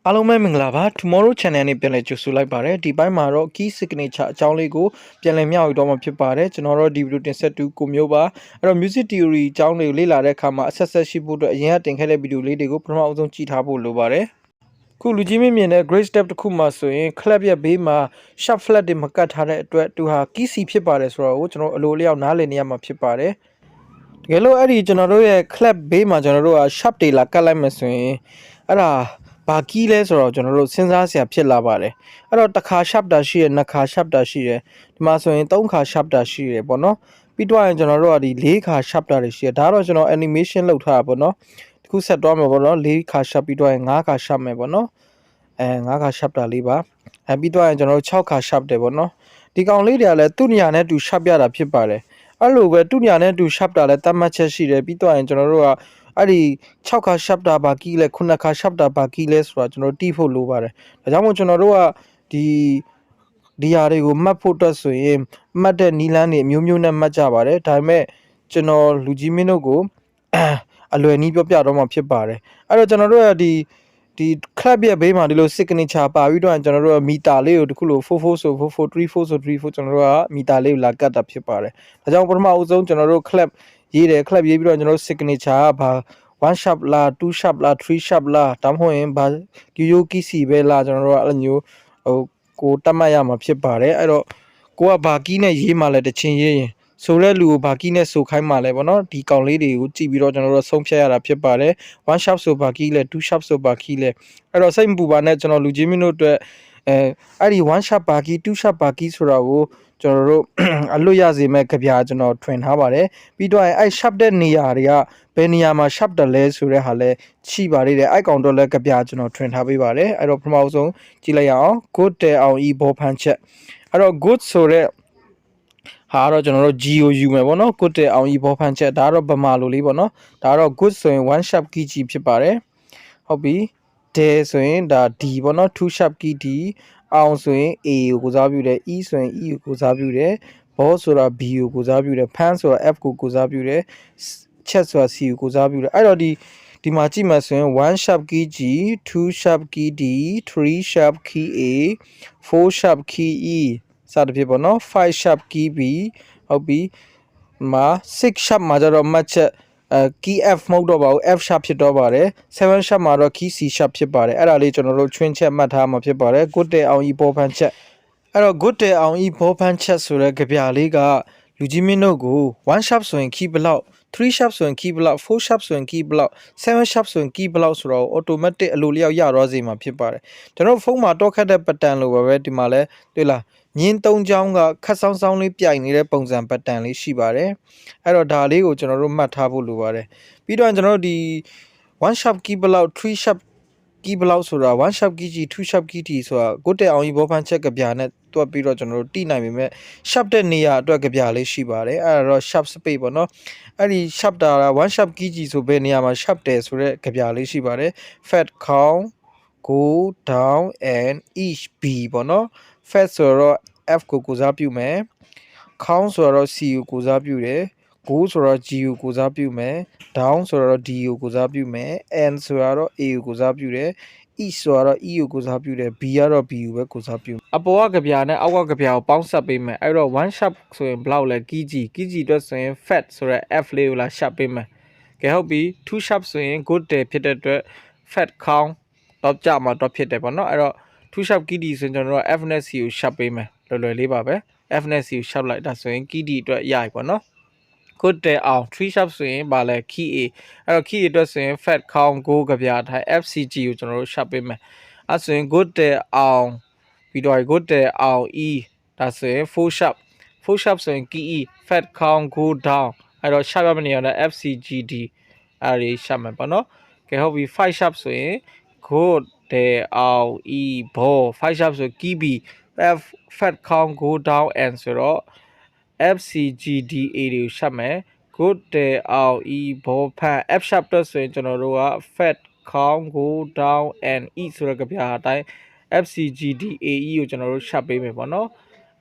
အားလုံးပဲမင်္ဂလာပါ Tomorrow Channel နဲ့ပြန်လည်ကြိုဆိုလိုက်ပါတယ်ဒီပိုင်းမှာတော့ Key Signature အကြောင်းလေးကိုပြန်လည်မျှဝေတော့မှာဖြစ်ပါတယ်ကျွန်တော်တို့ဒီဗီဒီယိုတင်ဆက်တူကိုမျိုးပါအဲ့တော့ Music Theory အကြောင်းတွေကိုလေ့လာတဲ့အခါမှာအဆက်ဆက်ရှိဖို့အတွက်အရင်ကတင်ခဲ့တဲ့ဗီဒီယိုလေးတွေကိုပထမအဆုံးကြည့်ထားဖို့လိုပါတယ်ခုလူကြီးမင်းမြင်တဲ့ Great Step တစ်ခုမှဆိုရင် Clap ရဲ့ဘေးမှာ Sharp Flat တွေမကတ်ထားတဲ့အတွက်သူဟာ Key C ဖြစ်ပါတယ်ဆိုတော့ကျွန်တော်အလိုအလျောက်နားလည်နေရမှာဖြစ်ပါတယ်တကယ်လို့အဲ့ဒီကျွန်တော်တို့ရဲ့ Clap ဘေးမှာကျွန်တော်တို့က Sharp တွေလာကတ်လိုက်မှဆိုရင်အဲ့ဒါဘာကီးလဲဆိုတော့ကျွန်တော်တို့စဉ်းစားစရာဖြစ်လာပါတယ်အဲ့တော့တစ်ခါ sharp တာရှိရနှစ်ခါ sharp တာရှိတယ်ဒီမှာဆိုရင်3ခါ sharp တာရှိတယ်ပေါ့နော်ပြီးတော့ရင်ကျွန်တော်တို့ကဒီ4ခါ sharp တာတွေရှိတယ်ဒါတော့ကျွန်တော် animation လုပ်ထားတာပေါ့နော်ဒီခုဆက်သွားမယ်ပေါ့နော်4ခါ sharp ပြီးတော့ရင်5ခါ sharp မယ်ပေါ့နော်5ခါ sharp တာလေးပါပြီးတော့ရင်ကျွန်တော်တို့6ခါ sharp တယ်ပေါ့နော်ဒီကောင်လေးတွေကလည်းသူ့နေရာနဲ့တူ sharp ရတာဖြစ်ပါတယ်အဲ့လိုပဲသူ့နေရာနဲ့တူ sharp တာလည်းတတ်မှတ်ချက်ရှိတယ်ပြီးတော့ရင်ကျွန်တော်တို့ကအဲ့ဒီ6ခါ sharp တာဘာကီးလဲ9ခါ sharp တာဘာကီးလဲဆိုတာကျွန်တော်တီးဖို့လိုပါတယ်ဒါကြောင့်မို့ကျွန်တော်တို့ကဒီဟာတွေကိုမှတ်ဖို့အတွက်ဆိုရင်မှတ်တဲ့နီလန်းတွေအမျိုးမျိုးနဲ့မှတ်ကြပါတယ်ဒါပေမဲ့ကျွန်တော်လူကြီးမင်းတို့ကိုအလွယ်နီးပြောပြတော့မှဖြစ်ပါတယ်အဲ့တော့ကျွန်တော်တို့ကဒီ club ရဲ့ဘေးမှာဒီလို signature ပါပြီးတော့ကျွန်တော်တို့ကမီတာလေးကိုတခုလို44ဆို44 34ဆို34ကျွန်တော်တို့ကမီတာလေးကိုလာကတ်တာဖြစ်ပါတယ်ဒါကြောင့်ပထမအဆုံးကျွန်တော်တို့ club ရေးတယ် club ရေးပြီးတော့ကျွန်တော်တို့ signature ကဘာ1 sharp လား2 sharp လား3 sharp လားဒါမှမဟုတ်ရင်ဘာ key ပဲလားကျွန်တော်တို့ကအဲ့လိုမျိုးကိုတတ်မှတ်ရမှာဖြစ်ပါတယ်အဲ့တော့ကိုကဘာကီးနဲ့ရေးမှလဲတချင်းရေးရင်ဆိုတဲ့လူကိုဘာကီးနဲ့ဆိုခိုင်းမှလဲပေါ့နော်ဒီကောင်လေးတွေကိုကြည့်ပြီးတော့ကျွန်တော်တို့ဆုံးဖြတ်ရတာဖြစ်ပါတယ်1 sharp ဆိုဘာကီးလဲ2 sharp ဆိုဘာကီးလဲအဲ့တော့စိတ်မပူပါနဲ့ကျွန်တော်လူချင်းမင်းတို့အတွက်အဲ့ဒီ1 sharp ဘာကီး2 sharp ဘာကီးဆိုတာကိုကျွန်တော်တို့အလွတ်ရစေမဲ့ကြပြကျွန်တော်ထွင်ထားပါတယ်ပြီးတော့အဲ့ sharp တဲ့နေရာတွေကဘယ်နေရာမှာ sharp တယ်လဲဆိုတဲ့ဟာလဲရှိပါသေးတယ်အဲ့ကောင်တော့လဲကြပြကျွန်တော်ထွင်ထားပေးပါတယ်အဲ့တော့ပထမဆုံးကြည့်လိုက်ရအောင် good တယ်အောင်ဤဘောဖန်ချက်အဲ့တော့ good ဆိုတဲ့ဟာတော့ကျွန်တော်တို့ GOU မယ်ပေါ့နော် good တဲ့အောင်ဤဘောဖန်ချက်ဒါတော့ဗမာလိုလေးပေါ့နော်ဒါတော့ good ဆိုရင်1 sharp key G ဖြစ်ပါတယ်ဟုတ်ပြီ del ဆိုရင်ဒါ D ပေါ့နော်2 sharp key D အောင်ဆိုရင် A ကိုကိုစားပြုတယ် E ဆိုရင် E ကိုကိုစားပြုတယ်ဘောဆိုတာ B ကိုကိုစားပြုတယ်ဖန်းဆိုတာ F ကိုကိုစားပြုတယ်ချက်ဆိုတာ C ကိုကိုစားပြုတယ်အဲ့တော့ဒီမှာကြည့်မှဆိုရင်1 sharp key G 2 sharp key D 3 sharp key A 4 sharp key Eစသဖြင့်ပေါ့နော်5 sharp key B ဟုတ်ပြီမှာ6 sharp မှာကျတော့မှတ်ချက်key F မဟုတ်တော့ပါဘူး F sharp ဖြစ်တော့ပါတယ်7 sharp မှာတော့ key C sharp ဖြစ်ပါတယ်အဲ့ဒါလေးကျွန်တော်တို့ချွင်းချက်မှတ်ထားမှာဖြစ်ပါတယ် good တဲ့အောင်ဤပေါ်ဖန်ချက်အဲ့တော့ good တဲ့အောင်ဤပေါ်ဖန်ချက်ဆိုတဲ့ကြပြလေးကလူကြီးမင်းတို့ကို1 sharp ဆိုရင် key ဘလောက်3 sharp ဆိုရင် key ဘလောက်4 sharp ဆိုရင် key ဘလောက်7 sharp ဆိုရင် key ဘလောက်ဆိုတော့ automatic အလိုလျောက်ရတော့စေမှာဖြစ်ပါတယ်ကျွန်တော်ဖုန်းမှာတော့ခတ်တဲ့ pattern လိုပဲဒီမှာလဲတွေ့လားညင်း3ချောင်းကခတ်ဆောင်းလေးပြိုင်နေတဲ့ပုံစံ pattern လေးရှိပါတယ်အဲ့တော့ဒါလေးကိုကျွန်တော်တို့မှတ်ထားဖို့လိုပါတယ်ပြီးတော့ကျွန်တော်တို့ဒီ1 sharp key ဘလောက်3 sharp key ဘလောက်ဆိုတာ1 sharp key G 2 sharp key T ဆိုတာကိုတဲ့အောင်ကြီးဘောဖန်ချက်ကပြနဲ့တွက်ပြီးတော့ကျွန်တော်တို့တိနိုင်ပေမဲ့ sharp တဲ့နေရာအတွက်ကြပြလေးရှိပါတယ်အဲ့ဒါတော့ sharp space ပေါ့နော်အဲ့ဒီ sharp တာ1 sharp key G ဆိုဘယ်နေရာမှာ sharp တယ်ဆိုတဲ့ကြပြလေးရှိပါတယ် fat count go down and each b ပေါ့နော် fat ဆိုတော့ F ကိုကိုစားပြုမယ် count ဆိုတော့ C ကိုကိုစားပြုတယ် go ဆိုတော့ G ကိုကိုစားပြုမယ် down ဆိုတော့ D ကိုကိုစားပြုမယ် and ဆိုတော့ A ကိုကိုစားပြုတယ် E ဆိုတော့ E ကိုကိုစားပြုတယ် B ကတော့ B ကိုပဲကိုစားပြုအပေါ်ကကြပြနဲ့အောက်ကကြပြကိုပေါင်းစပ်ပေးမယ်အဲ့တော့1 sharp ဆိုရင်ဘယ်လောက်လဲ key G အတွက်ဆိုရင် fat ဆိုတဲ့ F လေးကိုလာ sharp ပေးမယ်ကဲဟုတ်ပြီ2 sharp ဆိုရင် good တယ်ဖြစ်တဲ့အတွက် fat count တော့ကြမှာတော့ဖြစ်တယ်ပေါ့နော်အဲ့တော့2 sharp key D ဆိုရင်ကျွန်တော်တို့ F နဲ့ C ကို sharp ပေးမယ်လွယ်လွယ်လေးပါပဲ F နဲ့ C ကို sharp လိုက်ဒါဆိုရင် key D အတွက်ရပြီပေါ့နော် good တဲ့အောင်3 sharp ဆိုရင်ဗာလဲ key A အဲ့တော့ key A အတွက်ဆိုရင် fat count go ကြပြထိုင် FCG ကိုကျွန်တော်တို့ sharp ပေးမယ်အဲ့ဆိုရင် good တဲ့အောင်ပြီးတော့ good တဲ့အောင် E ဒါဆိုရင်4 sharp ဆိုရင် key E fat count go down အဲ့တော့ sharp ရမယ့်နေရာနဲ့ FCGD အဲ့ဒီ sharp မယ်ပေါ့နော်ကဲဟုတ်ပြီ5 sharp ဆိုရင် good တဲ့အောင် E ဘော5 sharp ဆို key B F fat count go down and ဆိုတော့ FCGDA တွေကိုရှက်မယ် good တဲ့အောင် E ဘောဖန် F sharp တော့ဆိုရင်ကျွန်တော်တို့က fat count go down and E ဆိုတဲ့ကြပြအတိုင်း FCGDAE ကိုကျွန်တော်တို့ရှက်ပေးမယ်ပေါ့နော်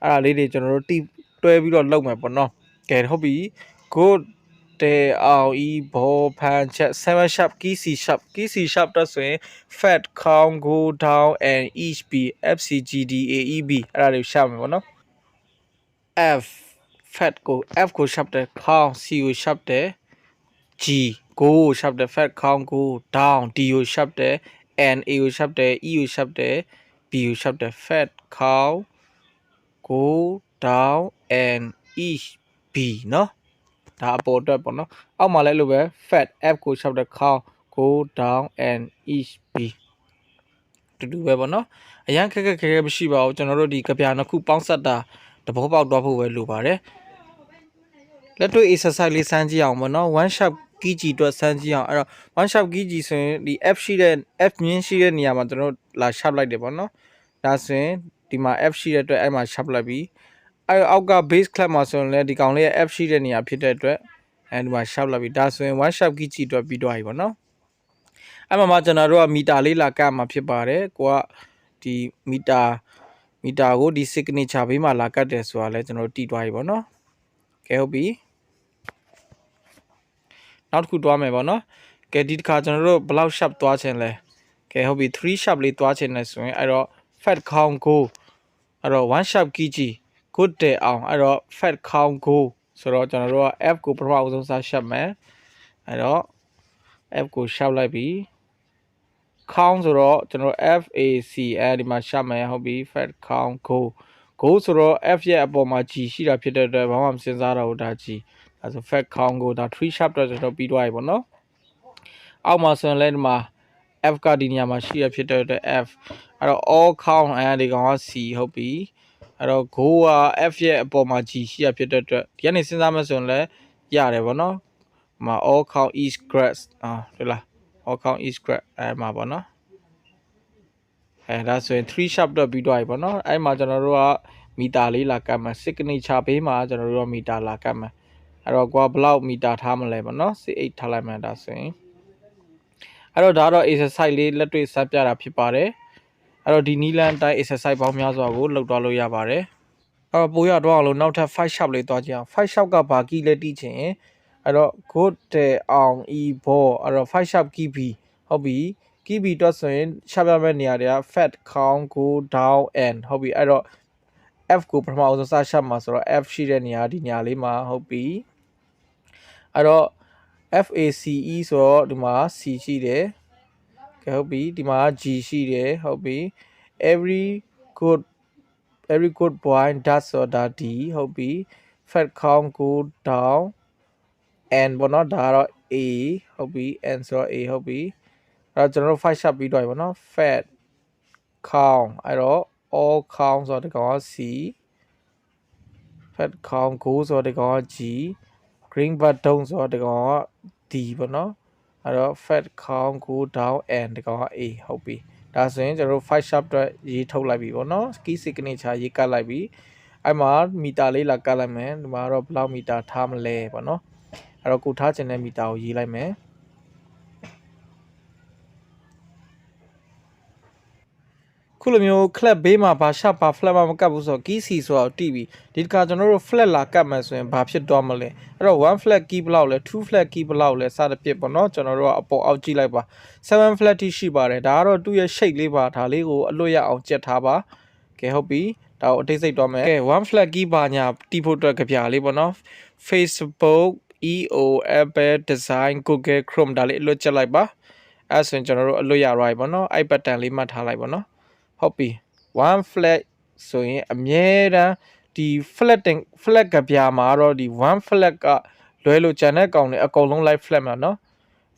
အဲ့ဒါလေးတွေကျွန်တော်တို့တွဲပြီးတော့လုပ်မယ်ပေါ့နော်ကဲဟုတ်ပြီ good Te ao e ball pan chat 7 sharp key C sharp တော့ဆိုရင် fat count go down and each b fcgdaeb အဲ့ဒါတွေရှာမယ်ပေါ့နော် f fat ကို f ကို sharp တယ် count c ကို sharp တယ် g go ကို sharp တယ် fat count go down d ကို sharp တယ် and a ကို sharp တယ် e ကို sharp တယ် b ကို sharp တယ် fat count go down and each b เนาะဒါအပေါ်အတွက်ပေါ့နော်အောက်မှာလည်းလို့ပဲ fat f ကို sharp တဲ့ count go down and each b တူတူပဲပေါ့နော်အရင်ခက်မရှိပါဘူးကျွန်တော်တို့ဒီကဗျာနှစ်ခုပေါင်းစပ်တာတဘောပေါက်သွားဖို့ပဲလိုပါတယ်လက်တွေ့ exercise လေးစမ်းကြည့်အောင်ပေါ့နော် one sharp key ကြီးအတွက်စမ်းကြည့်အောင်အဲ့တော့ one sharp key ကြီးဆိုရင်ဒီ f ရှိတဲ့ f မြင်းရှိတဲ့နေရာမှာကျွန်တော်တို့လာ sharp လိုက်တယ်ပေါ့နော်ဒါဆိုရင်ဒီမှာ f ရှိတဲ့အတွက်အဲ့မှာ sharp လိုက်ပြီးအဲ့အောက်က base class မှာဆိုရင်လည်းဒီကောင်လေးရဲ့ f ရှိတဲ့နေရာဖြစ်တဲ့အတွက်အဲဒီမှာ sharp လာပြီဒါဆိုရင် one sharp key ကြည့်အတွက်ပြီးသွားပြီပေါ့နော်အဲ့မှာကျွန်တော်တို့ကမီတာလေးလာကတ်မှာဖြစ်ပါတယ်ကိုကဒီမီတာကိုဒီ signature ဘေးမှာလာကတ်တယ်ဆိုတာလဲကျွန်တော်တို့တည်သွားပြီပေါ့နော်ကဲဟုတ်ပြီနောက်တစ်ခုတွားမယ်ပေါ့နော်ကဲဒီတစ်ခါကျွန်တော်တို့ဘယ်လောက် sharp တွားချင်လဲကဲဟုတ်ပြီ3 sharp လေးတွားချင်တယ်ဆိုရင်အဲ့တော့ fat count go အဲ့တော့ one sharp key ကြည့် good တဲ့အောင်အဲ့တော့ fat count go ဆိုတော့ကျွန်တော်တို့က f ကိုပထမအဆုံးစရှပ်မယ်အဲ့တော့ f ကိုရှောက်လိုက်ပြီ count ဆိုတော့ကျွန်တော် f a c အဲဒီမှာရှပ်မယ်ဟုတ်ပြီ fat count go ဆိုတော့ f ရဲ့အပေါ်မှာ g ရှိတာဖြစ်တဲ့အတွက်ဘာမှမစဉ်းစားတော့ဘူးဒါ g ဒါဆို fat count go ဒါ3 sharp တော့ကျွန်တော်ပြီးသွားပြီပေါ့နော်အောက်မှာဆိုရင်လည်းဒီမှာ f ကဒီနေရာမှာရှိရဖြစ်တဲ့အတွက် f အဲ့တော့ all count အဲဒီကောင်က c ဟုတ်ပြီအဲ့တော့ go က f ရဲ့အပေါ်မှာ g ရှိရဖြစ်တဲ့အတွက်ဒီကနေစဉ်းစားမှဆိုရင်လည်းရတယ်ဗောနော်မှာ all count each grad ဟုတ်လား all count each grad အဲ့မှာဗောနော်ဒါဆိုရင်3 sharp တော့ပြီးသွားပြီဗောနော်အဲ့မှာကျွန်တော်တို့ကမီတာလေးလာကတ်မယ် signature ဘေးမှာကျွန်တော်တို့ကမီတာလာကတ်မယ်အဲ့တော့ကိုကဘယ်လောက်မီတာထားမလဲဗောနော်8ထားလိုက်မယ်ဒါဆိုရင်အဲ့တော့ဒါတော့ exercise လေးလက်တွေ့စပြတာဖြစ်ပါတယ်အဲ့တော့ဒီနီလန်တိုင်း exercise ပေါင်းများစွာကိုလုပ်သွားလို့ရပါတယ်အဲ့တော့ပိုရတော့အောင်လို့နောက်ထပ်5 sharp လေးတွားကြည့်အောင်5 sharp ကဘာ key လဲတီးချင်အဲ့တော့ good တဲ့အောင် e ball အဲ့တော့5 sharp key b ဟုတ်ပြီ key b တော့ဆိုရင် sharp ရမယ့်နေရာတွေက fat count go down and ဟုတ်ပြီအဲ့တော့ f ကိုပထမအဆုံးစ sharp မှာဆိုတော့ f ရှိတဲ့နေရာဒီနေရာလေးမှာဟုတ်ပြီအဲ့တော့ FACE ဆိုတော့ဒီမှာ C ရှိတယ်ကဲဟုတ်ပြီဒီမှာ G ရှိတယ်ဟုတ်ပြီ every good boy does ဆိုတာ D ဟုတ်ပြီ fat count go down and ဘောနော်ဒါကတော့ A ဟုတ်ပြီ and ဆိုတော့ A ဟုတ်ပြီအဲ့တော့ကျွန်တော်တို့ 5 sharp ပြီးတော့ပြီဘောနော် fat count အဲ့တော့ all count ဆိုတော့ဒီကောင်က C fat count go ဆိုတော့ဒီကောင်က G green button ဆိုတော့ဒီကောင်က D ပေါ့နော်အဲ့တော့ fat count go down and ဒီကောင်က A ဟုတ်ပြီဒါဆိုရင်ကျွန်တော်တို့5 sharp အတွက်ရေးထုတ်လိုက်ပြီပေါ့နော် key signature ရေးကတ်လိုက်ပြီအဲ့မှာမီတာလေးလာကတ်လိုက်မယ်ဒီမှာတော့ဘယ်လောက်မီတာထားမလဲပေါ့နော်အဲ့တော့ကိုထားချင်တဲ့မီတာကိုရေးလိုက်မယ်ခုလိုမျိုး clap ဘေးမှာဘာ sharp ဘာ flat မကတ်ဘူးဆိုတော့ key c ဆိုတော့တီးပြီဒီတခါကျွန်တော်တို့ flat လာကတ်မယ်ဆိုရင်ဘာဖြစ်သွားမလဲအဲ့တော့1 flat key ဘယ်လောက်လဲ2 flat key ဘယ်လောက်လဲစသဖြင့်ပေါ့နော်ကျွန်တော်တို့ကအပေါ်အောက်ကြည့်လိုက်ပါ7 flat ထိရှိပါတယ်ဒါကတော့သူ့ရဲ့ shape လေးပါဒါလေးကိုအလွတ်ရအောင်ကြက်ထားပါကဲဟုတ်ပြီဒါကိုအတိတ်စိတ်သွားမယ်ကဲ1 flat key ပါညာတီးဖို့အတွက်ကြပြလေးပေါ့နော် Facebook EO Apple Design Google Chrome ဒါလေးအလွတ်ကြက်လိုက်ပါအဲ့ဆိုရင်ကျွန်တော်တို့အလွတ်ရ right ပေါ့နော်အဲ့ button လေးမှတ်ထားလိုက်ပေါ့နော်ဟုတ်ပြီ1 flat ဆိုရင်အမြဲတမ်းဒီ flat ကပြာမှာတော့ဒီ1 flat ကလွဲလို့ကျန်တဲ့ကောင်တွေအကုန်လုံး light flat မှာเนาะ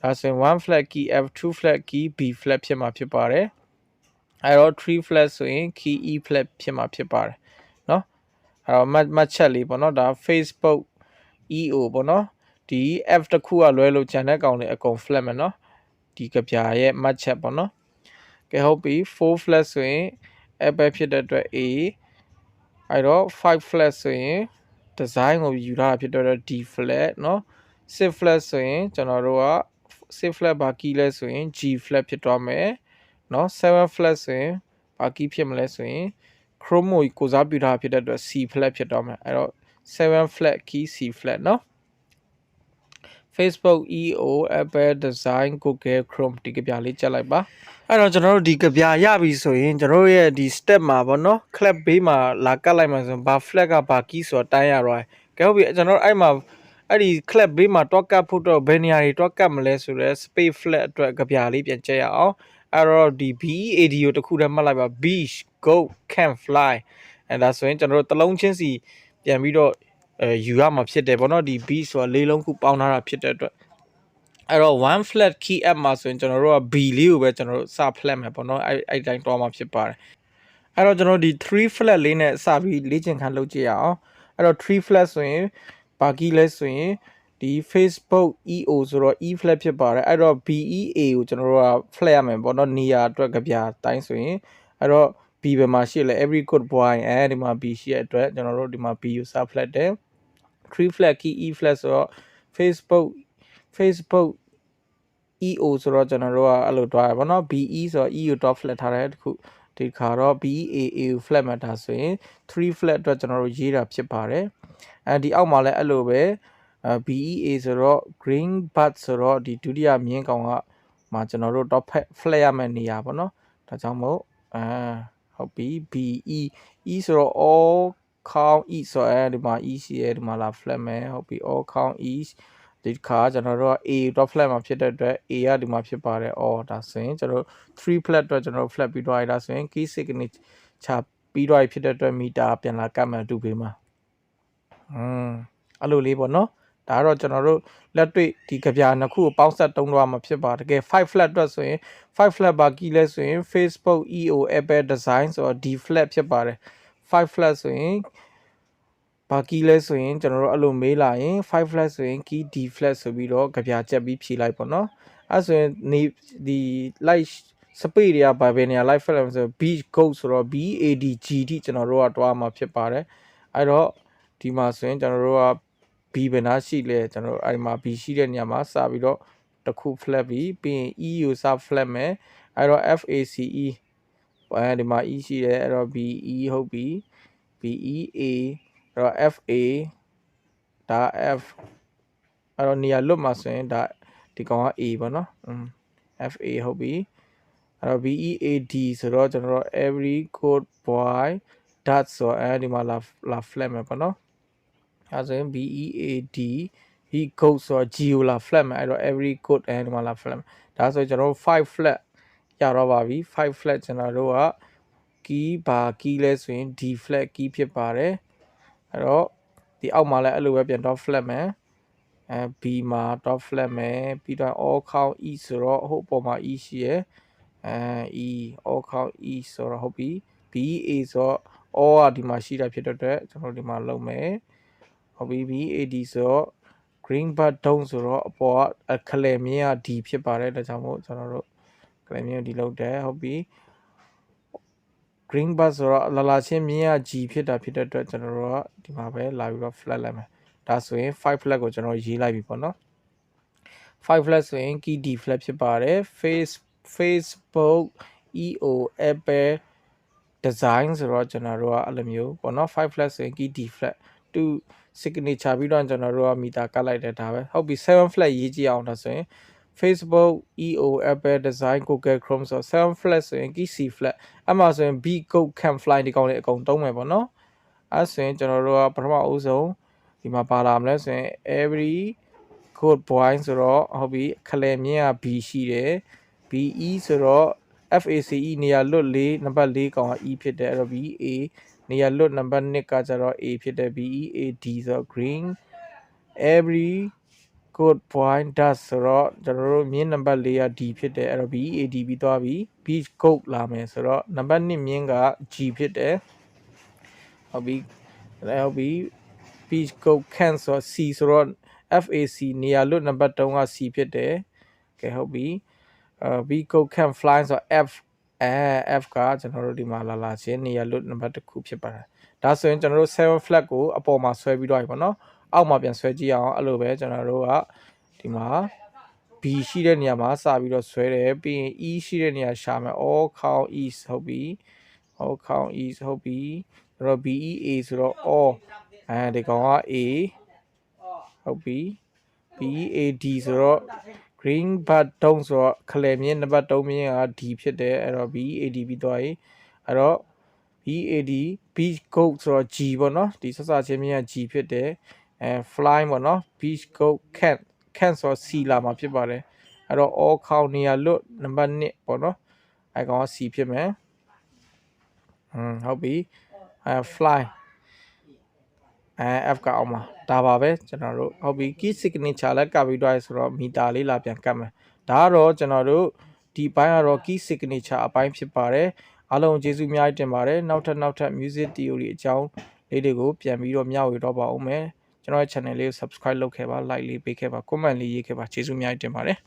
ဒါဆိုရင်1 flat key F 2 flat key B flat ဖြစ်မှာဖြစ်ပါတယ်အဲ့တော့3 flat ဆိုရင် key E flat ဖြစ်မှာဖြစ်ပါတယ်เนาะအဲ့တော့မှတ်ချက်လေးပေါ့เนาะဒါ Facebook EO ပေါ့เนาะဒီ F တစ်ခုကလွဲလို့ကျန်တဲ့ကောင်တွေအကုန် flat မှာเนาะဒီကပြာရဲ့မှတ်ချက်ပေါ့เนาะကဲဟုတ်ပြီ4 flat ဆိုရင် apple ဖြစ်တဲ့အတွက် A အဲ့တော့5 flat ဆိုရင် design ကိုယူထားတာဖြစ်တဲ့အတွက် D flat เนาะ6 flat ဆိုရင်ကျွန်တော်တို့က6 flat ဘာ key လဲဆိုရင် G flat ဖြစ်သွားမယ်เนาะ7 flat ဆိုရင်ဘာ key ဖြစ်မလဲဆိုရင် chrome ကိုစားပြုထားတာဖြစ်တဲ့အတွက် C flat ဖြစ်သွားမယ်အဲ့တော့7 flat key C flat เนาะ Facebook EO Apple Design Google Chrome ဒီကပြလေးချက်လိုက်ပါအဲ့တော့ကျွန်တော်တို့ဒီကပြရပြီဆိုရင်ကျွန်တော်တို့ရဲ့ဒီ step မှာပေါ့နော် clap ဘေးမှာလာကတ်လိုက်မှာဆိုရင်ဘာ flag ကဘာ key ဆိုတော့တိုင်းရတော့ကဲဟုတ်ပြီကျွန်တော်တို့အဲ့မှာအဲ့ဒီ clap ဘေးမှာတော့ကတ်ဖို့တော့ဘယ်နေရာတွေတော့ကတ်မလဲဆိုတော့ space flag အတွက်ကပြလေးပြန်ချက်ရအောင်အဲ့တော့ဒီ BEAD ကိုတစ်ခုတည်းမှတ်လိုက်ပါ beach goat can fly အဲ့ဒါဆိုရင်ကျွန်တော်တို့တလုံးချင်းစီပြန်ပြီးတော့ယူရမှာဖြစ်တယ်ပေါ့နော်ဒီ beach ဆိုတာလေးလုံးခုပေါင်းထားတာဖြစ်တဲ့အတွက်အဲ့တော့ one flat key app မှာဆိုရင်ကျွန်တော်တို့က B လေးကိုပဲကျွန်တော်တို့စ flat မယ်ပေါ့နော်အဲ့တိုင်းတွားမှာဖြစ်ပါတယ်အဲ့တော့ကျွန်တော်ဒီ3 flat လေးနဲ့စပြီးလေ့ကျင့်ခန်းလုပ်ကြည့်ရအောင်အဲ့တော့3 flat ဆိုရင်ဘာ key လဲဆိုရင်ဒီ Facebook EO ဆိုတော့ E flat ဖြစ်ပါတယ်အဲ့တော့ BEA ကိုကျွန်တော်တို့က flat ရမယ်ပေါ့နော်နေရာအတွက်ကပြတိုင်းဆိုရင်အဲ့တော့ B ဘယ်မှာရှိလဲ every code point ဒီမှာ B ရှိတဲ့အတွက်ကျွန်တော်တို့ဒီမှာ B ကိုစ flat တယ်3 flat key E flat ဆိုတော့ Facebook EO ဆိုတော့ကျွန်တော်တို့ကအဲ့လိုတွားရပါတော့ BE ဆိုတော့ E ကို top flat ထားတဲ့တခုဒီခါတော့ BEA ကို flat မှတ်တာဆိုရင်3 flat အတွက်ကျွန်တော်တို့ရေးတာဖြစ်ပါတယ်အဲဒီအောက်မှာလည်းအဲ့လိုပဲ BEA ဆိုတော့ green bud ဆိုတော့ဒီဒုတိယမြင်းကောင်ကမှာကျွန်တော်တို့ top flat ရမယ့်နေရာပေါ့နော်ဒါကြောင့်မို့ဟုတ်ပြီ BE E ဆိုတော့ all count E ဆိုအဲဒီမှာ E ရှိရဲဒီမှာလာ flat မယ်ဟုတ်ပြီ all count Eဒီခါကျွန်တော်တို့က A dot flat မှာဖြစ်တဲ့အတွက် A ကဒီမှာဖြစ်ပါတယ်။အော်ဒါဆိုရင်ကျွန်တော်3 flat အတွက်ကျွန်တော် flat ပြီးတော့ရတာဆိုရင် key signature ပြီးတော့ဖြစ်တဲ့အတွက်မီတာပြန်လာကတ်မှန်တူပေးမှာအဲ့လိုလေးပေါ့နော်။ဒါကတော့ကျွန်တော်တို့လက်တွေ့ဒီကြပြနှစ်ခုကိုပေါင်းဆက်တုံးတော့မှာဖြစ်ပါတကယ်5 flat အတွက်ဆိုရင်5 flat ဘာ key လဲဆိုရင် Facebook EO Apple Design ဆိုတော့ D flat ဖြစ်ပါတယ်5 flat ဆိုရင်ဘာကီလဲဆိုရင်ကျွန်တော်တို့အဲ့လိုမေးလာရင်5 flat ဆိုရင် key D flat ဆိုပြီးတော့ကြပြချက်ပြီးဖြေလိုက်ပေါ့နော်အဲ့ဆိုရင်ဒီ light space တွေကဘာပဲနေရာ light flat ဆို beach goat ဆိုတော့ BAD GD ကျွန်တော်တို့ကတွားမှာဖြစ်ပါတယ်အဲ့တော့ဒီမှာဆိုရင်ကျွန်တော်တို့က B ဘယ်နာရှိလဲကျွန်တော်တို့အဲ့မှာ B ရှိတဲ့နေရာမှာစပြီးတော့တစ်ခု flat ပြီးရင် E ကိုစ flat မယ်အဲ့တော့ FACE ဒီမှာ E ရှိတယ်အဲ့တော့ BE ဟုတ်ပြီ BEAအဲ့တော့ FA ဒါ F အဲ့တော့နေရာလွတ်မှာဆိုရင်ဒါဒီကောင်က A ပေါ့နော်FA ဟုတ်ပြီအဲ့တော့ BEAD ဆိုတော့ကျွန်တော်တို့ every code boy dot ဆိုဒီမှာလာ flat မယ်ပေါ့နော်အဲ့ဆိုရင် BEAD he goes ဆိုတော့ G ကိုလာ flat မယ်အဲ့တော့ every code ဒီမှာလာ flat မယ်ဒါဆိုရင်ကျွန်တော်တို့5 flat ရတော့ပါပြီ5 flat ကျွန်တော်တို့က key ဘာ key လဲဆိုရင် D flat key ဖြစ်ပါတယ်အဲ့တော့ဒီအောက်မှာလည်းအဲ့လိုပဲပြန် dot flat မယ်B မှာ dot flat မယ်ပြီးတော့ all count E ဆိုတော့ဟိုအပေါ်မှာ E ရှိရယ်E all count E ဆိုတော့ဟုတ်ပြီ BA ဆိုတော့ all ကဒီမှာရှိတာဖြစ်တဲ့အတွက်ကျွန်တော်ဒီမှာလုပ်မယ်ဟုတ်ပြီ BAD ဆိုတော့ green bud down ဆိုတော့အပေါ်ကခလဲမြင်းက D ဖြစ်ပါတယ်ဒါကြောင့်မို့ကျွန်တော်တို့ခလဲမြင်းဒီလုပ်တယ်ဟုတ်ပြီgreen bus ဆိုတော့လာချင်းမြင်းက G ဖြစ်တာဖြစ်တဲ့အတွက်ကျွန်တော်တို့ကဒီမှာပဲလာပြီးတော့ flat လိုက်မယ်ဒါဆိုရင်5 flat ကိုကျွန်တော်ရေးလိုက်ပြီပေါ့နော်5 flat ဆိုရင် key D flat ဖြစ်ပါတယ် Facebook EO Apple Design ဆိုတော့ကျွန်တော်တို့ကအဲ့လိုမျိုးပေါ့နော်5 flat ဆိုရင် key D flat 2 signature ပြီးတော့ကျွန်တော်တို့ကမီတာကတ်လိုက်တယ်ဒါပဲဟုတ်ပြီ7 flat ရေးကြည့်အောင်ဒါဆိုရင်Facebook EO Apple Design Google Chrome ဆို7 flat ဆိုရင် key C flat အဲ့မှာဆိုရင် B code can fly ဒီကောင်လေးအကုန်သုံးမယ်ပေါ့နော်အဲ့ဆိုရင်ကျွန်တော်တို့ကပထမအဦးဆုံးဒီမှာပါလာမလဲဆိုရင် every code point ဆိုတော့ဟုတ်ပြီခလဲမြင်းက B ရှိတယ် BE ဆိုတော့ FACE နေရာလွတ်4နံပါတ်4ကောင်က E ဖြစ်တယ်အဲ့တော့ BA နေရာလွတ်နံပါတ်2ကကျတော့ A ဖြစ်တယ် BEAD ဆိုတော့ green every code point dash ဆိုတော့ကျွန်တော်တို့မြင်းနံပါတ်4က D ဖြစ်တယ်အဲ့တော့ BEAD ပြီးသွားပြီ beach code လာမယ်ဆိုတော့နံပါတ်2မြင်းက G ဖြစ်တယ်ဟုတ်ပြီဟုတ်ပြီ beach code can ဆိုတော့ C ဆိုတော့ FAC နေရာလွတ်နံပါတ်3က C ဖြစ်တယ်ကဲဟုတ်ပြီbeach code can fly ဆိုတော့ F ကကျွန်တော်တို့ဒီမှာလာချင်းနေရာလွတ်နံပါတ်1ခုဖြစ်ပါတယ်ဒါဆိုရင်ကျွန်တော်တို့7 flag ကိုအပေါ်မှာဆွဲပြီးတော့ပြီပေါ့နော်အောက်မှာပြန်ဆွဲကြည့်အောင်အဲ့လိုပဲကျွန်တော်တို့ကဒီမှာ B ရှိတဲ့နေရာမှာစပြီးတော့ဆွဲတယ်ပြီးရင် E ရှိတဲ့နေရာရှာမယ် all count E ဟုတ်ပြီ all count E ဟုတ်ပြီအဲ့တော့ BEA ဆိုတော့ all ဒီကောင်က A ဟုတ်ပြီ BAD ဆိုတော့ green button ဆိုတော့ခလယ်မြင်းနံပါတ်3မြင်းက D ဖြစ်တယ်အဲ့တော့ BAD ပြီးသွားပြီအဲ့တော့ BAD beach goat ဆိုတော့ G ပေါ့နော်ဒီဆက်စာချင်းမြင်းက G ဖြစ်တယ်fly ပေါ့နော် beach goat can ဆိုတော့ C လာမှာဖြစ်ပါတယ်အဲ့တော့ all ခေါင်းနေရလွတ်နံပါတ်1ပေါ့နော်အဲ့ကောင်က C ဖြစ်မယ်ဟုတ်ပြီfly F ကအောင်မှာဒါပါပဲကျွန်တော်တို့ဟုတ်ပြီ key signature လက်ကပ်ပြီးတော့ဆိုတော့မီတာလေးလာပြန်ကပ်မယ်ဒါကတော့ကျွန်တော်တို့ဒီဘိုင်းကတော့ key signature အပိုင်းဖြစ်ပါတယ်အားလုံးကျေးဇူးအများကြီးတင်ပါတယ်နောက်ထပ် music theory အကြောင်းလေးတွေကိုပြန်ပြီးတော့မျှဝေတော့ပါဦးမယ်ကျွန်တော်ရဲ့ channel လေးကို subscribe လုပ်ခဲ့ပါ like လေးပေးခဲ့ပါ comment လေးရေးခဲ့ပါကျေးဇူးအများကြီးတင်ပါတယ်